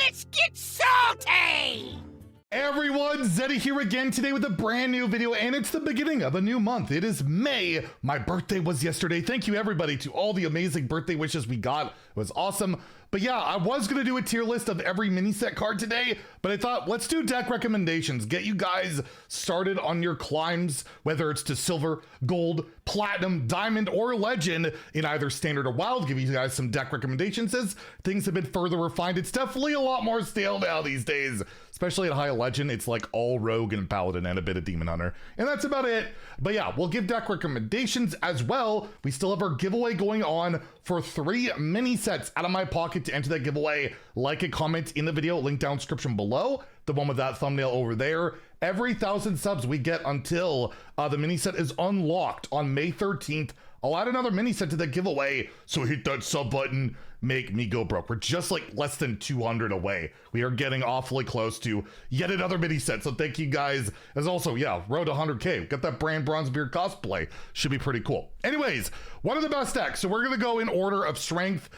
Let's get salty! Everyone, Zeddy here again today with a brand new video, and it's the beginning of a new month. It is May. My birthday was yesterday. Thank you everybody to all the amazing birthday wishes we got. It was awesome. But yeah, I was gonna do a tier list of every mini set card today, but I thought let's do deck recommendations. Get you guys started on your climbs, whether it's to silver, gold, platinum, diamond, or legend in either standard or wild. Give you guys some deck recommendations as things have been further refined. It's definitely a lot more stale now these days, especially at high legend. It's like all rogue and paladin and a bit of demon hunter, and that's about it. But yeah, we'll give deck recommendations as well. We still have our giveaway going on for 3 mini sets out of my pocket. To enter that giveaway, like and comment in the video, link down description below, the one with that thumbnail over there. Every 1,000 subs we get until the mini set is unlocked on May 13th. I'll add another mini set to the giveaway, so hit that sub button, make me go broke. We're just like less than 200 away. We are getting awfully close to yet another mini set, so thank you guys. As also, yeah, road to 100K. Got that brand Bronzebeard cosplay. Should be pretty cool. Anyways, one of the best decks. So we're gonna go in order of strength.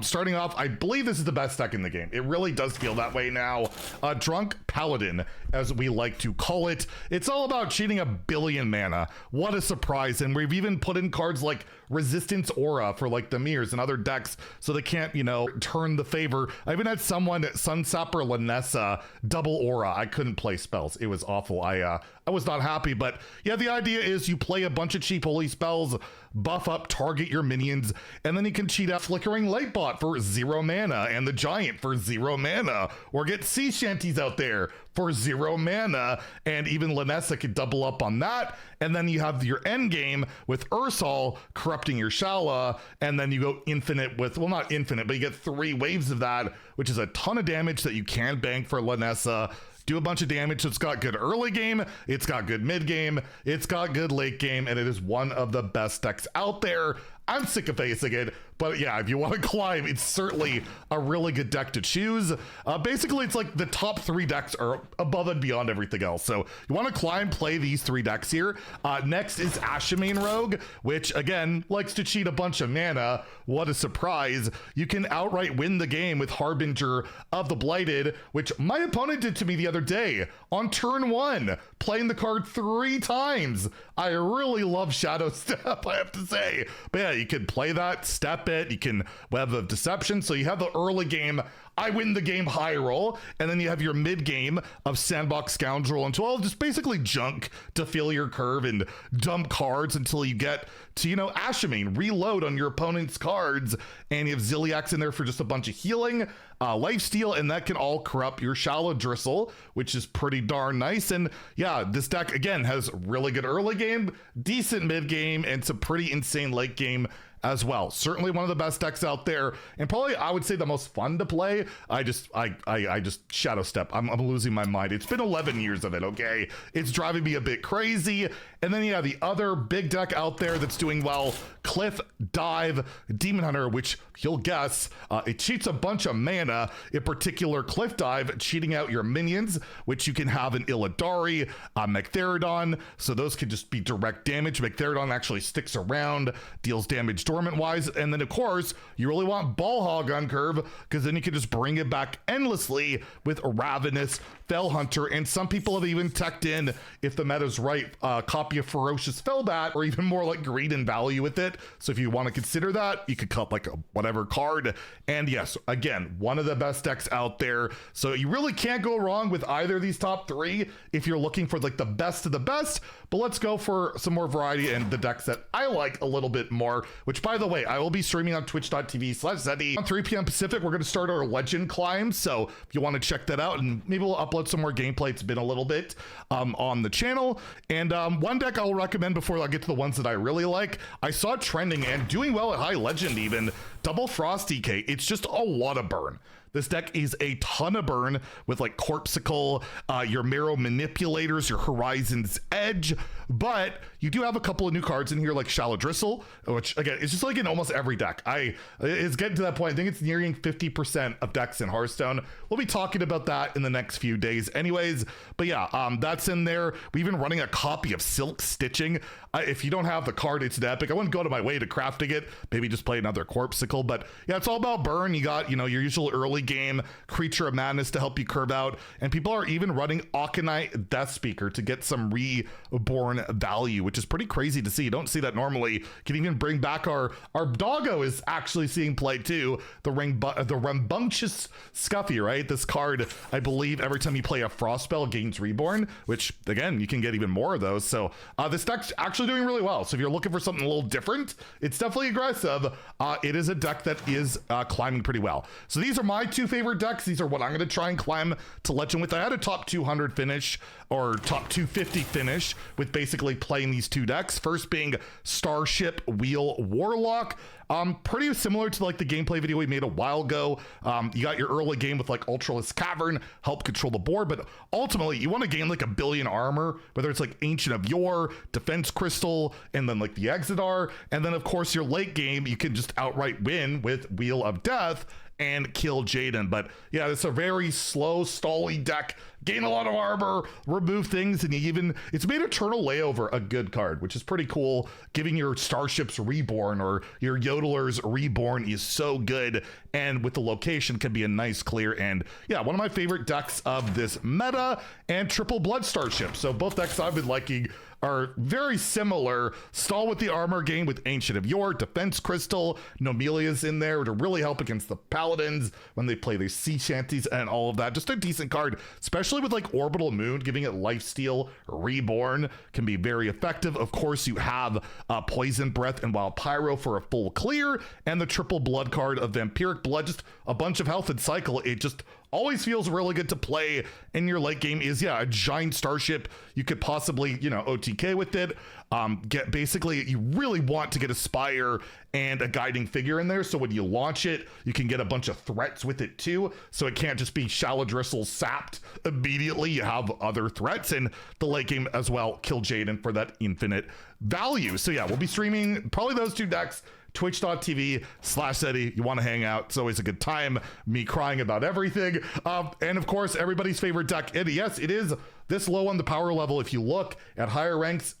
Starting off, I believe this is the best deck in the game. It really does feel that way now. Drunk Paladin, as we like to call it. It's all about cheating 1 billion mana. What a surprise. And we've even put in cards like Resistance Aura for like the mirrors and other decks so they can't, you know, turn the favor. I even had someone, Sunsapper Lanessa, double Aura. I couldn't play spells. It was awful. I was not happy, but yeah, the idea is you play a bunch of cheap holy spells, buff up, target your minions, and then you can cheat out Flickering Lightbot for 0 mana and the Giant for 0 mana, or get Sea Shanties out there for 0 mana, and even Lanessa could double up on that. And then you have your end game with Ursal corrupting your Shala, and then you go infinite with, well, not infinite, but you get 3 waves of that, which is a ton of damage that you can bank for Lanessa. Do a bunch of damage. So it's got good early game, it's got good mid game, it's got good late game, and it is one of the best decks out there. I'm sick of facing it, but yeah, if you want to climb, it's certainly a really good deck to choose. Basically, it's like the top 3 decks are above and beyond everything else. So you want to climb, play these 3 decks here. Next is Ashamane Rogue, which again likes to cheat a bunch of mana. What a surprise. You can outright win the game with Harbinger of the Blighted, which my opponent did to me the other day on turn 1, playing the card 3 times. I really love Shadow Step, I have to say. But yeah, you can play that, step it, you can Web of Deception. So you have the early game, I win the game high roll, and then you have your mid game of Sandbox Scoundrel until I'll just basically junk to fill your curve and dump cards until you get to, you know, Ashamane, reload on your opponent's cards, and you have Ziliax in there for just a bunch of healing, lifesteal, and that can all corrupt your Shallow Dristle, which is pretty darn nice. And yeah, this deck again has really good early game, decent mid game, and some pretty insane late game as well. Certainly one of the best decks out there, and probably I would say the most fun to play. I just Shadow Step. I'm losing my mind. It's been 11 years of it, okay? It's driving me a bit crazy. And then yeah, the other big deck out there that's doing well, Cliff Dive Demon Hunter, which you'll guess, it cheats a bunch of mana. In particular, Cliff Dive cheating out your minions, which you can have an Illidari, Mechtherodon, so those could just be direct damage. Mechtherodon actually sticks around, deals damage dormant wise, and then of course you really want Ball Hog on curve, because then you can just bring it back endlessly with Ravenous, Fell Hunter, and some people have even teched in, if the meta's right, copy of Ferocious Fellbat, or even more like greed and value with it. So if you want to consider that, you could cut like a whatever card. And yes, again, one of the best decks out there. So you really can't go wrong with either of these top 3 if you're looking for like the best of the best. But let's go for some more variety and the decks that I like a little bit more, which by the way, I will be streaming on twitch.tv/Zeddy on 3 p.m. Pacific. We're going to start our legend climb. So if you want to check that out, and maybe we'll upload some more gameplay. It's been a little bit on the channel. And one deck I will recommend before I get to the ones that I really like. I saw it trending and doing well at high legend even. Double Frost DK. It's just a lot of burn. This deck is a ton of burn with like Corpsicle, your Marrow Manipulators, your Horizon's Edge, but you do have a couple of new cards in here like Shallow Dristle, which again, it's just like in almost every deck. It's getting to that point. I think it's nearing 50% of decks in Hearthstone. We'll be talking about that in the next few days anyways, but yeah, that's in there. We've been running a copy of Silk Stitching. If you don't have the card, it's an epic. I wouldn't go to my way to crafting it. Maybe just play another Corpsicle physical. But yeah, it's all about burn. You got, your usual early game Creature of Madness to help you curve out. And people are even running Aconite Death Speaker to get some reborn value, which is pretty crazy to see. You don't see that normally. Can even bring back our doggo is actually seeing play too. The Rambunctious Scuffy, right? This card, I believe, every time you play a frost spell gains reborn, which again, you can get even more of those. So this deck's actually doing really well. So if you're looking for something a little different, it's definitely aggressive. It is a deck that is climbing pretty well. So these are my two favorite decks. These are what I'm going to try and climb to Legend with. I had a top 200 finish or top 250 finish with basically playing these two decks. First being Starship Wheel Warlock. Pretty similar to like the gameplay video we made a while ago. You got your early game with like Ultralisk Cavern, help control the board, but ultimately you want to gain like 1 billion armor, whether it's like Ancient of Yore, Defense Crystal, and then like the Exodar. And then of course your late game, you can just outright win with Wheel of Death and kill Jaden. But yeah, it's a very slow, stally deck. Gain a lot of armor, remove things, and it's made Eternal Layover a good card, which is pretty cool. Giving your Starships Reborn or your Yodelers Reborn is so good, and with the location can be a nice clear. And yeah, one of my favorite decks of this meta, and Triple Blood Starship. So both decks I've been liking are very similar. Stall with the armor game with Ancient of Yore, Defense Crystal, Nomelia's in there to really help against the Paladins when they play their sea shanties and all of that. Just a decent card, especially with like Orbital Moon, giving it Lifesteal Reborn can be very effective. Of course, you have Poison Breath and Wild Pyro for a full clear, and the Triple Blood card of Vampiric Blood, just a bunch of health and cycle. It just always feels really good to play in your late game. Is a giant Starship. You could possibly, OTK with it. Basically, you really want to get a Spire and a Guiding Figure in there. So when you launch it, you can get a bunch of threats with it too. So it can't just be Shallow Dristle sapped immediately. You have other threats in the late game as well. Kill Jaden for that infinite value. So yeah, we'll be streaming probably those two decks. Twitch.tv/Zeddy. You want to hang out, it's always a good time. Me crying about everything. And of course, everybody's favorite deck. And yes, it is this low on the power level. If you look at higher ranks,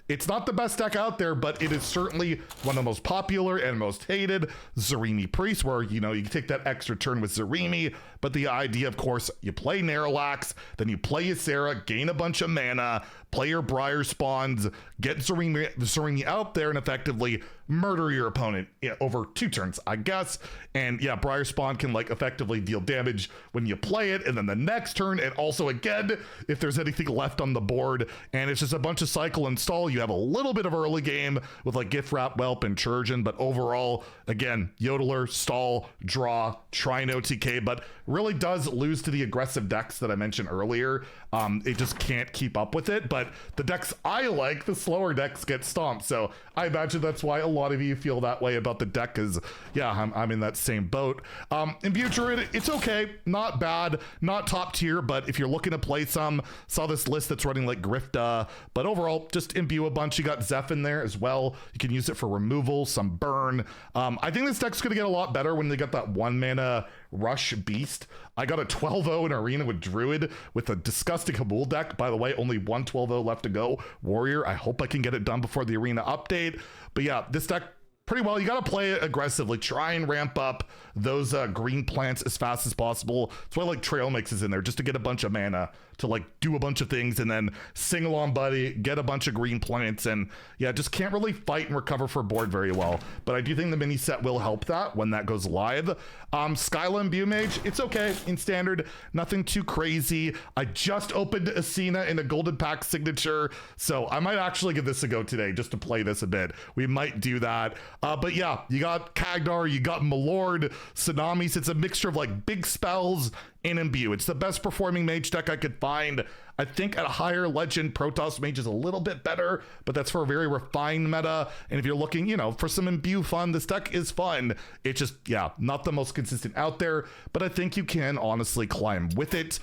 it's not the best deck out there, but it is certainly one of the most popular and most hated. Zarimi Priest, where you can take that extra turn with Zarimi. But the idea, of course, you play Naralax, then you play Ysera, gain a bunch of mana, play your Briar Spawns, get Zarimi out there, and effectively murder your opponent over 2 turns, I guess. And yeah, Briar Spawn can like effectively deal damage when you play it, and then the next turn, and also again, if there's anything left on the board. And it's just a bunch of cycle and stall. You have a little bit of early game with like Gift Wrap, Whelp, and Churgeon, but overall, again, Yodeler, stall, draw, try and OTK, but really does lose to the aggressive decks that I mentioned earlier. It just can't keep up with it, but the decks I like, the slower decks, get stomped. So I imagine that's why a lot of you feel that way about the deck, because yeah, I'm in that same boat. Imbue Druid, it's okay, not bad, not top tier, but if you're looking to play some, saw this list that's running like Grifta, but overall, just imbue a bunch. You got Zeph in there as well. You can use it for removal, some burn. I think this deck's gonna get a lot better when they got that 1 mana Rush Beast. I got a 12-0 in Arena with Druid with a disgusting Hamul deck. By the way, only 1 12-0 left to go. Warrior, I hope I can get it done before the Arena update. But yeah, this deck, pretty well. You got to play it aggressively. Try and ramp up those green plants as fast as possible. That's why like Trail Mix is in there, just to get a bunch of mana to like do a bunch of things, and then sing along, buddy, get a bunch of green plants. And yeah, just can't really fight and recover for board very well. But I do think the mini set will help that when that goes live. Skyla Imbue Mage, it's okay in standard, nothing too crazy. I just opened Asina in a Golden Pack signature, so I might actually give this a go today just to play this a bit. We might do that. But yeah, you got Kagdar, you got Malord, Tsunamis. It's a mixture of like big spells and Imbue. It's the best performing mage deck I could find. I think at a higher legend, Protoss Mage is a little bit better, but that's for a very refined meta. And if you're looking, for some Imbue fun, this deck is fun. It's just, yeah, not the most consistent out there, but I think you can honestly climb with it.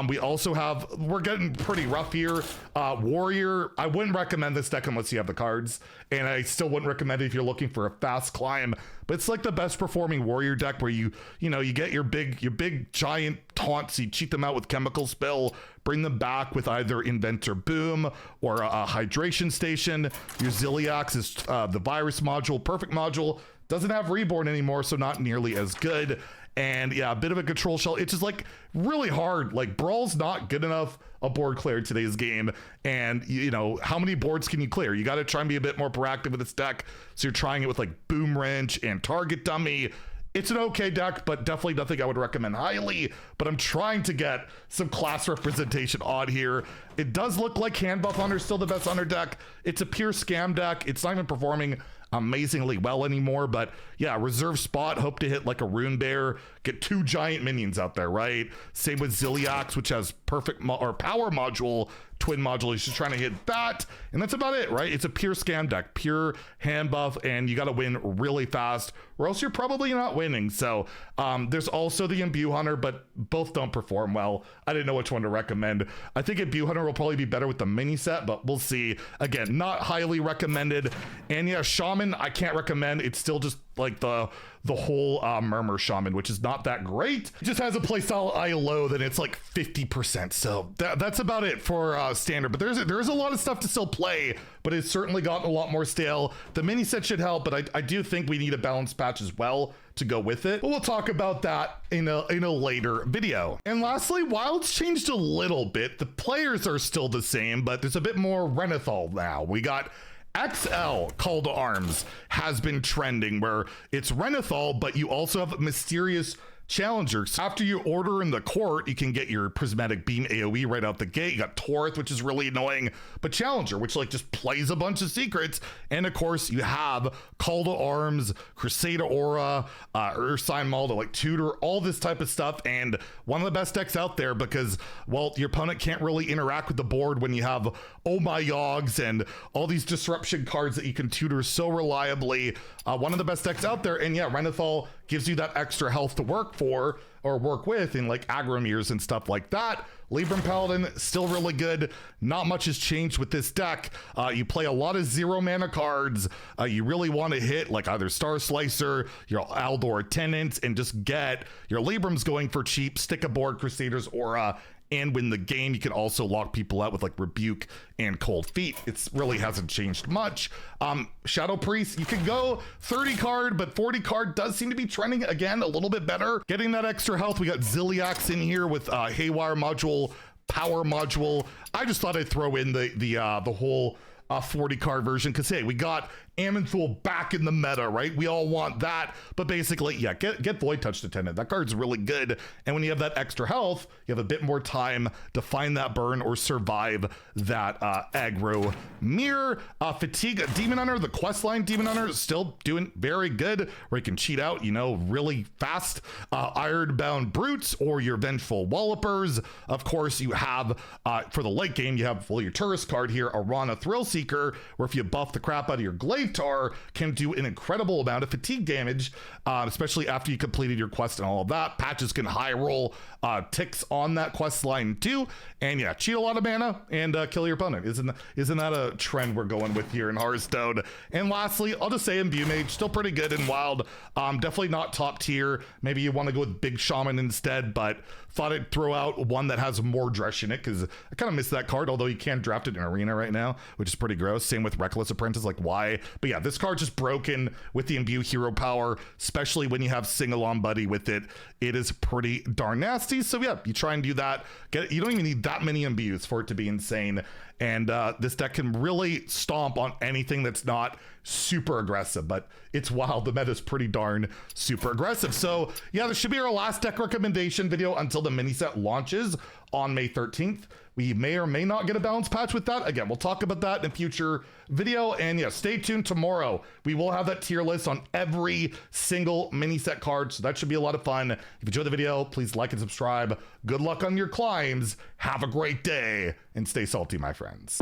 We also have, we're getting pretty rough here. Warrior, I wouldn't recommend this deck unless you have the cards, and I still wouldn't recommend it if you're looking for a fast climb. But it's like the best performing warrior deck where you get your big giant taunts, you cheat them out with Chemical Spill, bring them back with either Inventor Boom or a Hydration Station. Your Ziliax is the Virus module, perfect module. Doesn't have Reborn anymore, so not nearly as good. And yeah, a bit of a control shell. It's just like really hard. Like Brawl's not good enough a board clear in today's game. And you know, how many boards can you clear? You got to try and be a bit more proactive with this deck. So you're trying it with like Boom Wrench and Target Dummy. It's an okay deck, but definitely nothing I would recommend highly. But I'm trying to get some class representation on here. It does look like Hand Buff Hunter's still the best Hunter deck. It's a pure scam deck. It's not even performing amazingly well anymore, but yeah, reserve spot, hope to hit like a Rune Bear, get 2 giant minions out there, right? Same with Zilliax, which has perfect or power module, twin module. He's just trying to hit that, and that's about it, right? It's a pure scam deck, pure hand buff, and you got to win really fast, or else you're probably not winning. So there's also the Imbue Hunter, but both don't perform well. I didn't know which one to recommend. I think Imbue Hunter will probably be better with the mini set, but we'll see. Again, not highly recommended. And yeah, Shaman, I can't recommend. It's still just like the whole Murmur Shaman, which is not that great. It just has a playstyle I loathe, and it's like 50%. So that's about it for standard. But there is a lot of stuff to still play, but it's certainly gotten a lot more stale. The mini set should help, but I do think we need a balanced patch as well to go with it. But we'll talk about that in a later video. And lastly, Wild's changed a little bit. The players are still the same, but there's a bit more Renathal now. We got XL Call to Arms has been trending, where it's Renathal, but you also have mysterious challengers. After you order in the court, you can get your Prismatic Beam AoE right out the gate. You got Torith, which is really annoying, but Challenger, which like just plays a bunch of secrets. And of course, you have Call to Arms, Crusader Aura, Ursine Maul to like tutor, all this type of stuff. And one of the best decks out there because, well, your opponent can't really interact with the board when you have Oh My Yogs and all these disruption cards that you can tutor so reliably. One of the best decks out there. And yeah, Renathal gives you that extra health to work for or work with in like Agromirs and stuff like that. Libram Paladin, still really good. Not much has changed with this deck. You play a lot of 0 mana cards. You really want to hit like either Star Slicer, your Aldor Tenant, and just get your Librams going for cheap, stick aboard Crusader's Aura, and win the game. You can also lock people out with like Rebuke and Cold Feet. It really hasn't changed much. Shadow Priest, you can go 30 card, but 40 card does seem to be trending again a little bit better. Getting that extra health. We got Zilliax in here with Haywire module, Power module. I just thought I'd throw in the whole 40 card version because hey, we got Aman'Thul back in the meta, right? We all want that, but basically, yeah, get Void Touch Attendant. That card's really good, and when you have that extra health, you have a bit more time to find that burn or survive that aggro mirror. Fatigue Demon Hunter, the questline Demon Hunter is still doing very good, where you can cheat out, you know, really fast. Ironbound Brutes or your Vengeful Wallopers. Of course, you have for the late game, you have your tourist card here, Arana Thrill Seeker, where if you buff the crap out of your Glaive Tar, can do an incredible amount of fatigue damage, especially after you completed your quest and all of that. Patches can high roll ticks on that quest line too, and yeah, cheat a lot of mana and kill your opponent. Isn't that a trend we're going with here in Hearthstone? And lastly, I'll just say Imbue Mage, still pretty good in Wild. Definitely not top tier. Maybe you want to go with Big Shaman instead, but thought I'd throw out one that has more Dresh in it because I kind of miss that card, although you can draft it in Arena right now, which is pretty gross. Same with Reckless Apprentice, like why? But yeah, this card just broken with the Imbue hero power, especially when you have Sing-Along Buddy with it. It is pretty darn nasty. So yeah, you try and do that. You don't even need that many Imbues for it to be insane. And this deck can really stomp on anything that's not super aggressive, but it's Wild. The meta is pretty darn super aggressive. So yeah, this should be our last deck recommendation video until the mini set launches on May 13th. We may or may not get a balance patch with that. Again, we'll talk about that in a future video. And yeah, stay tuned tomorrow. We will have that tier list on every single mini set card. So that should be a lot of fun. If you enjoyed the video, please like and subscribe. Good luck on your climbs. Have a great day and stay salty, my friends.